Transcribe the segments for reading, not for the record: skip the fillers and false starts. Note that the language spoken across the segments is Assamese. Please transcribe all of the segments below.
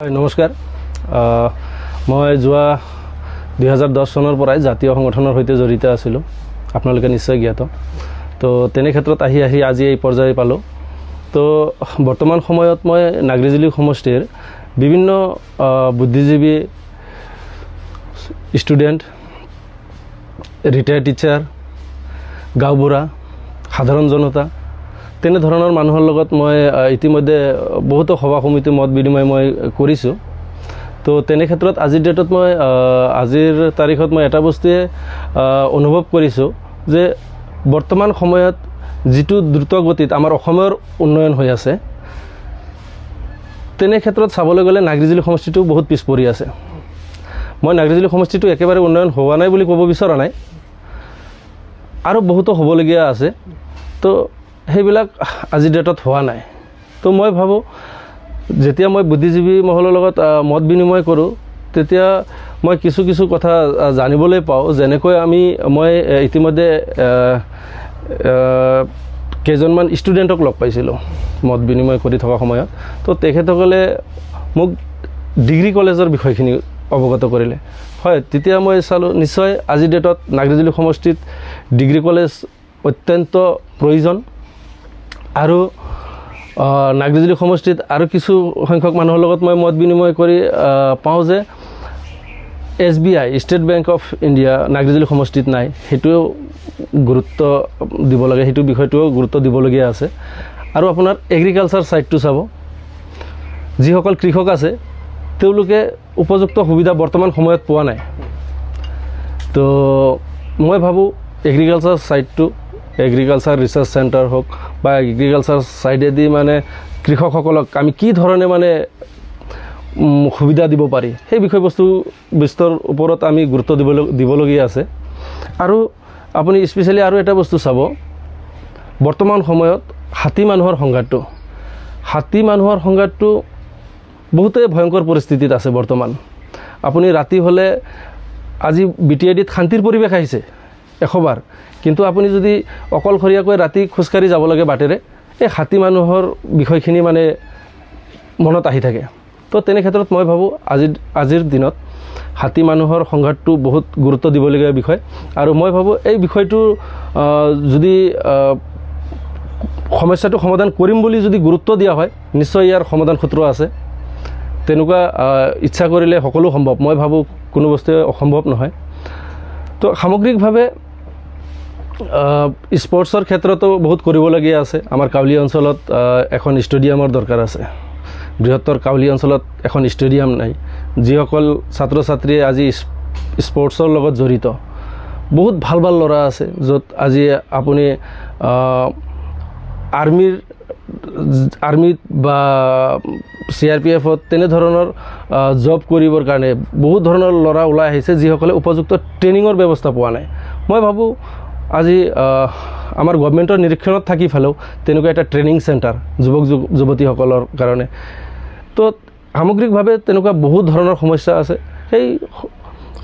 নমস্কাৰ মই যোৱা 2010 চনৰ পৰাই জাতীয় সংগঠনৰ সৈতে জড়িত আছিলোঁ আপোনালোকে নিশ্চয় জ্ঞাত তো তেনে ক্ষেত্ৰত আহি আজি এই পৰ্যায় পালোঁ তো বৰ্তমান সময়ত মই নাগৰিজুলি সমষ্টিৰ বিভিন্ন বুদ্ধিজীৱী ষ্টুডেণ্ট ৰিটায়াৰ্ড টিচাৰ গাঁওবুঢ়া সাধাৰণ জনতা তেনে ধৰণৰ মানুহৰ লগত মই ইতিমধ্যে বহুত সভা সমিতি মত বিনিময় মই কৰিছোঁ তো তেনে ক্ষেত্ৰত আজিৰ ডেটত মই আজিৰ তাৰিখত মই এটা বস্তুৱে অনুভৱ কৰিছোঁ যে বৰ্তমান সময়ত যিটো দ্ৰুত গতিত আমাৰ অসমৰ উন্নয়ন হৈ আছে তেনে ক্ষেত্ৰত চাবলৈ গ'লে নাগৰিজুলি সমষ্টিটো বহুত পিছ পৰি আছে মই নাগৰিজুলি সমষ্টিটো একেবাৰে উন্নয়ন হোৱা নাই বুলি ক'ব বিচৰা নাই আৰু বহুতো হ'বলগীয়া আছে তো সেইবিলাক আজিৰ ডেটত হোৱা নাই তো মই ভাবোঁ যেতিয়া মই বুদ্ধিজীৱী মহলৰ লগত মত বিনিময় কৰোঁ তেতিয়া মই কিছু কথা জানিবলৈ পাওঁ যেনেকৈ মই ইতিমধ্যে কেইজনমান ষ্টুডেণ্টক লগ পাইছিলোঁ মত বিনিময় কৰি থকা সময়ত তো তেখেতসকলে মোক ডিগ্ৰী কলেজৰ বিষয়খিনি অৱগত কৰিলে হয় তেতিয়া মই চালোঁ নিশ্চয় আজিৰ ডেটত নাগৰিজুলি সমষ্টিত ডিগ্ৰী কলেজ অত্যন্ত প্ৰয়োজন আৰু নাগৰিজুলি সমষ্টিত আৰু কিছু সংখ্যক মানুহৰ লগত মই মত বিনিময় কৰি পাওঁ যে SBI state bank of India Nagrijuli সমষ্টিত নাই সেইটোও গুৰুত্ব দিব লাগে সেইটো বিষয়টোও গুৰুত্ব দিবলগীয়া আছে আৰু আপোনাৰ এগ্ৰিকালচাৰ ছাইডটো চাব যিসকল কৃষক আছে তেওঁলোকে উপযুক্ত সুবিধা বৰ্তমান সময়ত পোৱা নাই তো মই ভাবোঁ এগ্ৰিকালচাৰ ছাইডটো এগ্ৰিকালচাৰ ৰিচাৰ্চ চেণ্টাৰ হওক বা এগ্ৰিকালচাৰ ছাইডেদি মানে কৃষকসকলক আমি কি ধৰণে মানে সুবিধা দিব পাৰি সেই বিষয়বস্তু বিস্তৰ ওপৰত আমি গুৰুত্ব দিবলগীয়া আছে আৰু আপুনি স্পেচিয়েলি আৰু এটা বস্তু চাব বৰ্তমান সময়ত হাতী মানুহৰ সংঘাতটো বহুতেই ভয়ংকৰ পৰিস্থিতিত আছে বৰ্তমান আপুনি ৰাতি হ'লে আজি BTIDত শান্তিৰ পৰিৱেশ আহিছে এশবাৰ কিন্তু আপুনি যদি অকলশৰীয়াকৈ ৰাতি খোজকাঢ়ি যাব লাগে বাটেৰে এই হাতী মানুহৰ বিষয়খিনি মানে মনত আহি থাকে তো তেনে ক্ষেত্ৰত মই ভাবোঁ আজিৰ দিনত হাতী মানুহৰ সংঘাতটো বহুত গুৰুত্ব দিবলগীয়া বিষয় আৰু মই ভাবোঁ এই বিষয়টো যদি সমস্যাটো সমাধান কৰিম বুলি যদি গুৰুত্ব দিয়া হয় নিশ্চয় ইয়াৰ সমাধান সূত্ৰ আছে তেনেকুৱা ইচ্ছা কৰিলে সকলো সম্ভৱ মই ভাবোঁ কোনো বস্তুৱে অসম্ভৱ নহয় তো সামগ্ৰিকভাৱে স্পৰ্টছৰ ক্ষেত্ৰতো বহুত কৰিবলগীয়া আছে আমাৰ কাউলি অঞ্চলত এখন ষ্টেডিয়ামৰ দৰকাৰ আছে বৃহত্তৰ কাউলি অঞ্চলত এখন ষ্টেডিয়াম নাই যিসকল ছাত্ৰ ছাত্ৰীয়ে আজি স্পৰ্টছৰ লগত জড়িত বহুত ভাল ল'ৰা আছে য'ত আজি আপুনি আৰ্মিত বা CRPFত তেনেধৰণৰ জব কৰিবৰ কাৰণে বহুত ধৰণৰ ল'ৰা ওলাই আহিছে যিসকলে উপযুক্ত ট্ৰেইনিঙৰ ব্যৱস্থা পোৱা নাই মই ভাবোঁ আজি আমাৰ গভৰ্ণমেণ্টৰ নিৰীক্ষণত থাকি ফেলেও তেনেকুৱা এটা ট্ৰেইনিং চেণ্টাৰ যুৱক যুৱতীসকলৰ কাৰণে তো সামগ্ৰিকভাৱে তেনেকুৱা বহুত ধৰণৰ সমস্যা আছে সেই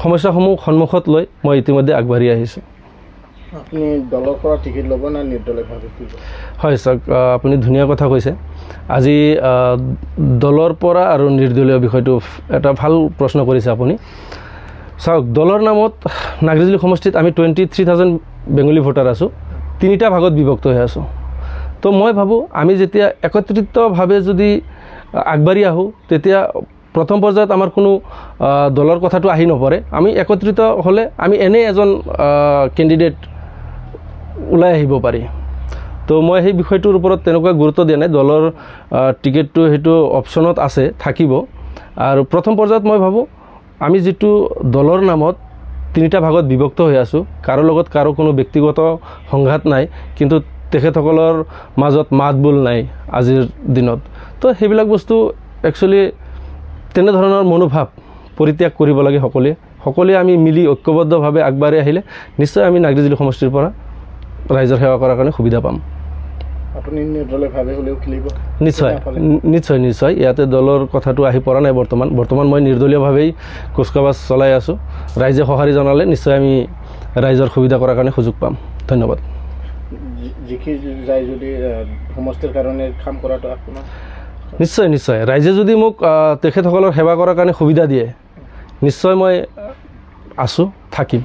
সমস্যাসমূহ সন্মুখত লৈ মই ইতিমধ্যে আগবাঢ়ি আহিছোঁ আপুনি দলৰ পৰা টিকেট ল'ব না নিৰ্দলীয়ভাৱে হয় চাওক আপুনি ধুনীয়া কথা কৈছে আজি দলৰ পৰা আৰু নিৰ্দলীয় বিষয়টো এটা ভাল প্ৰশ্ন কৰিছে আপুনি চাওক দলৰ নামত নাগৰিজুলি সমষ্টিত আমি 23,000 বেংগলী ভোটাৰ আছোঁ তিনিটা ভাগত বিভক্ত হৈ আছোঁ তো মই ভাবোঁ আমি যেতিয়া একত্ৰিতভাৱে যদি আগবাঢ়ি আহোঁ তেতিয়া প্ৰথম পৰ্যায়ত আমাৰ কোনো দলৰ কথাটো আহি নপৰে আমি একত্ৰিত হ'লে আমি এনে এজন কেণ্ডিডেট ওলাই আহিব পাৰি তো মই সেই বিষয়টোৰ ওপৰত তেনেকুৱা গুৰুত্ব দিয়া নাই দলৰ টিকেটটো সেইটো অপশ্যনত আছে থাকিব আৰু প্ৰথম পৰ্যায়ত মই ভাবোঁ আমি যিটো দলৰ নামত তিনিটা ভাগত বিভক্ত হৈ আছোঁ কাৰো লগত কাৰো কোনো ব্যক্তিগত সংঘাত নাই কিন্তু তেখেতসকলৰ মাজত মাতবোল নাই আজিৰ দিনত তো সেইবিলাক বস্তু একচুৱেলি তেনেধৰণৰ মনোভাৱ পৰিত্যাগ কৰিব লাগে সকলোৱে আমি মিলি ঐক্যবদ্ধভাৱে আগবাঢ়ি আহিলে নিশ্চয় আমি নাগৰিজুলি সমষ্টিৰ পৰা ৰাইজৰ সেৱা কৰাৰ কাৰণে সুবিধা পাম আপুনি নিৰ্দলীয়ভাৱে হ'লেও খেলিব নিশ্চয় ইয়াতে দলৰ কথাটো আহি পৰা নাই বৰ্তমান মই নিৰ্দলীয়ভাৱেই কুচকাৱাজ চলাই আছোঁ ৰাইজে সঁহাৰি জনালে নিশ্চয় আমি ৰাইজৰ সুবিধা কৰাৰ কাৰণে সুযোগ পাম ধন্যবাদ জিকি যায় যদি সমষ্টিৰ কাৰণে কাম কৰাটো আপোনাৰ নিশ্চয় নিশ্চয় ৰাইজে যদি মোক তেখেতসকলৰ সেৱা কৰাৰ কাৰণে সুবিধা দিয়ে নিশ্চয় মই আছোঁ থাকিম